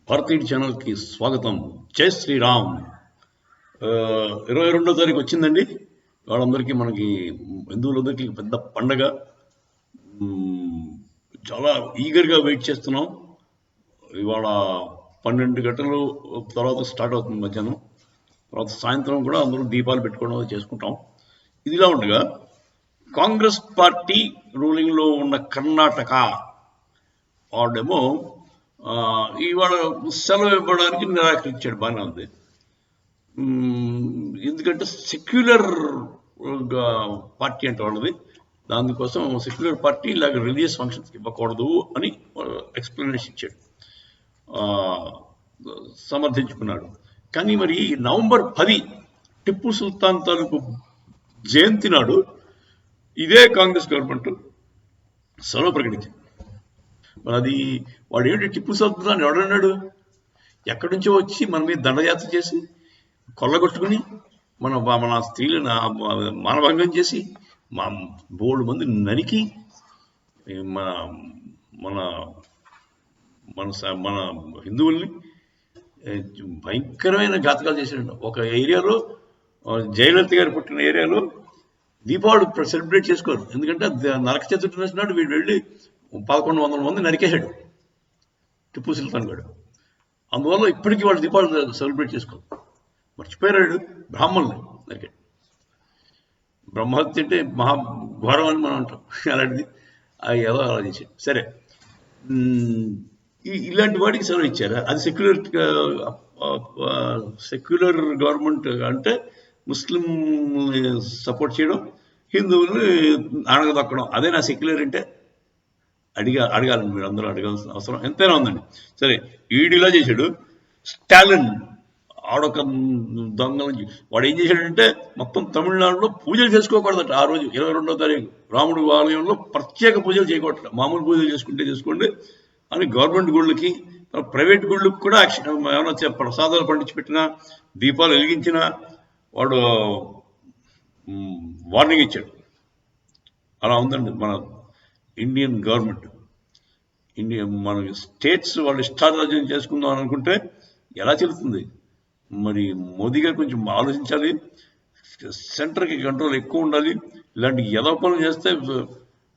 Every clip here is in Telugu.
భారతీయ ఛానల్కి స్వాగతం. జై శ్రీరామ్. 22వ తారీఖు వచ్చిందండి. వాళ్ళందరికీ మనకి హిందువులందరికీ పెద్ద పండగ. చాలా ఈగర్గా వెయిట్ చేస్తున్నాం. ఇవాళ 12 గంటలు తర్వాత స్టార్ట్ అవుతుంది మధ్యాహ్నం. తర్వాత సాయంత్రం కూడా అందరూ దీపాలు పెట్టుకోవడం చేసుకుంటాం. ఇదిలా ఉండగా కాంగ్రెస్ పార్టీ రూలింగ్లో ఉన్న కర్ణాటక వాడేమో ఇవాళ సెలవు ఇవ్వడానికి నిరాకరించాడు. బాగానే ఉంది. ఎందుకంటే సెక్యులర్ పార్టీ అంటే వాళ్ళది, దానికోసం సెక్యులర్ పార్టీ ఇలాగ రిలీజియస్ ఫంక్షన్స్కి ఇవ్వకూడదు అని ఎక్స్ప్లెనేషన్ ఇచ్చాడు, సమర్థించుకున్నాడు. కానీ మరి నవంబర్ 10 టిప్పు సుల్తాన్ తాలూకు జయంతి నాడు ఇదే కాంగ్రెస్ గవర్నమెంట్ సెలవు ప్రకటించింది. మరి అది వాడు ఏమిటి టిప్పు సుల్తాన్ ఎవడన్నాడు? ఎక్కడి నుంచో వచ్చి మన మీద దండయాత్ర చేసి కొల్లగొట్టుకుని మన స్త్రీలను మానభంగం చేసి మా బోల్డ్ మంది నరికి మన మన మన మన హిందువుల్ని భయంకరమైన ఘాతకాలు చేశాడు. ఒక ఏరియాలో, జయలలిత గారు పుట్టిన ఏరియాలో దీపావళి సెలబ్రేట్ చేసుకోరు. ఎందుకంటే నరక చతుర్థి నాడు వీడు వెళ్ళి 1100 మంది నరికేశాడు టిప్పు సుల్తాన్ గారు. అందువల్ల ఇప్పటికీ వాళ్ళు దీపావళి సెలబ్రేట్ చేసుకోరు. మర్చిపోయాడు బ్రాహ్మణుల్ని నరికాడు. బ్రహ్మహత్య అంటే మహాఘోరం అని మనం అంటాం. అలాంటిది ఏదో అలా చేశాడు. సరే, ఇలాంటి వాడికి సెలవు ఇచ్చారా? అది సెక్యులర్ గవర్నమెంట్ అంటే ముస్లిం సపోర్ట్ చేయడం, హిందువుల్ని అణగదొక్కడం. అదే నా సెక్యులర్ అంటే అడగాలండి. మీరు అందరూ అడగాల్సిన అవసరం ఎంతైనా ఉందండి. సరే, ఈడిలా చేశాడు. స్టాలిన్ ఆడొక దొంగలని వాడు ఏం చేశాడంటే మొత్తం తమిళనాడులో పూజలు చేసుకోకూడదట. ఆ రోజు 22వ తారీఖు రాముడు ఆలయంలో ప్రత్యేక పూజలు చేయకూడదు. మామూలు పూజలు చేసుకోండి అని గవర్నమెంట్ గుళ్ళకి, ప్రైవేట్ గుళ్ళకి కూడా ఏమైనా ప్రసాదాలు పండించి పెట్టినా, దీపాలు వెలిగించినా వాడు వార్నింగ్ ఇచ్చాడు. అలా ఉందండి మన ఇండియన్ గవర్నమెంట్. మన స్టేట్స్ వాళ్ళు ఇష్టారాజ్యం చేసుకుందాం అని అనుకుంటే ఎలా చెల్లుతుంది? మరి మోదీ గారు కొంచెం ఆలోచించాలి. సెంటర్కి కంట్రోల్ ఎక్కువ ఉండాలి. ఇలాంటి ఎదో పనులు చేస్తే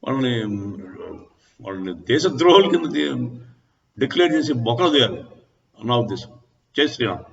వాళ్ళని దేశద్రోహుల కింద డిక్లేర్ చేసి బొక్కలు తీయాలి నా ఉద్దేశం. జై శ్రీరామ్.